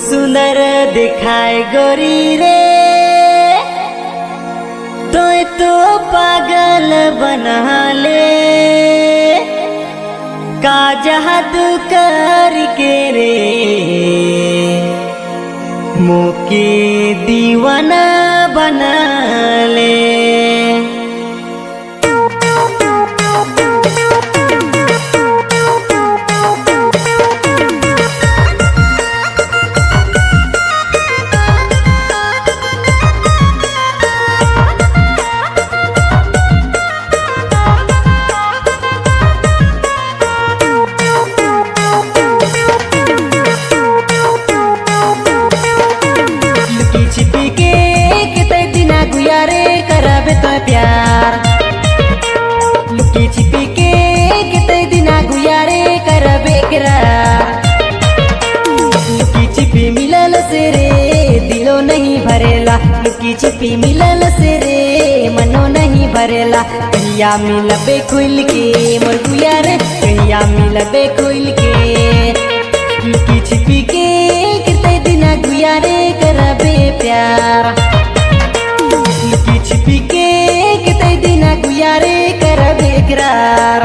सुंदर दिखाए गोरी रे, तो पागल बना ले। का जादू करके रे मोके दीवाना बना ले। प्यार लुकी छिपी के कितने दिना गुजारे करबे करार। लुकी छिपी मिलल से रे दिलो नहीं भरेला, लुकी छिपी मिलल से रे मनो नहीं भरेला। कहिया मिलबे खुल के मोर गुया रे, कहिया मिलबे खुल के। लुकी छिपी के कितने दिना गुजारे करबे प्यार। लुकी छिपी के कितने दिना गुजारे करबे करार।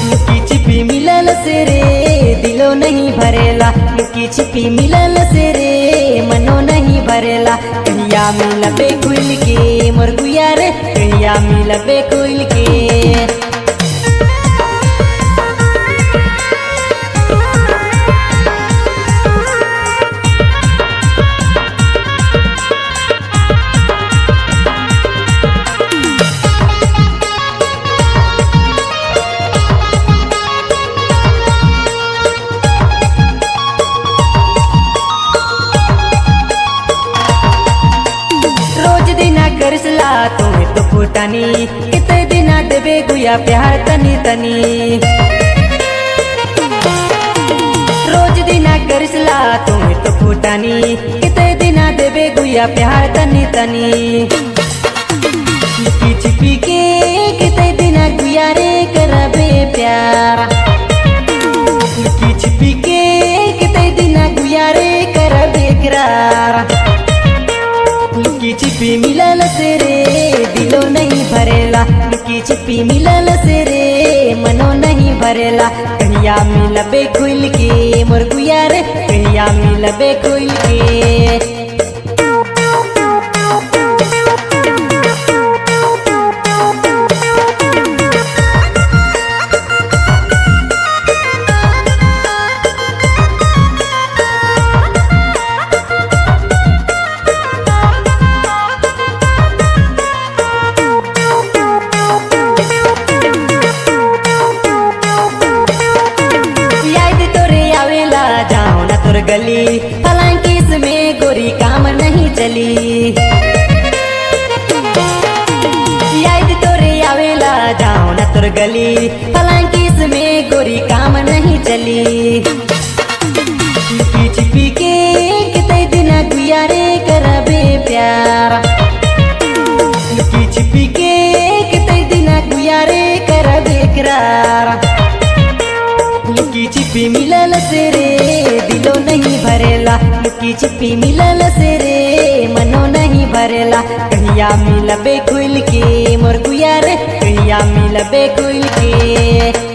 लुकी छिपी मिलल से रे दिलो नहीं भरेला, लुकी छिपी मिलल से रे मनो नहीं भरेला। कहिया मिलबे खुल के मोर गुया रे, कहिया मिलबे खुल के। करसला तुम्हें तो फुटानी, कितने दिना देबे गुया प्यार तनी तनी। रोज दिना करसला तुम्हें तो फुटानी, कितने दिना देबे गुया प्यार तनी तनी। लुकी छिपी के कितने दिना गुया रे करबे प्यार। लुकी छिपी के कितने दिना गुया रे करबे करार। लुकी छिपी मिलल से रे दिलो नहीं भरेला, लुकी छिपी मिलल से रे मनो नहीं भरेला। कहिया मिलबे खुल के मोर गुया रे, कहिया मिलबे खुल के। गली फलांकिस में गोरी काम नहीं चली। याद तोरे आवेला जाओ न तोर गली फलांकिस में गोरी काम नहीं चली। लुकी छिपी के कितने दिना गुया रे करबे प्यार। लुकी छिपी के कितने दिना गुया रे करबे करार। लुकी छिपी मिलल से रे दिलो नहीं भरेला, लुकी छिपी मिलल से रे मनो नहीं भरेला। कहिया मिलबे खुल के मोर गुया रे, कहिया मिलबे खुल के।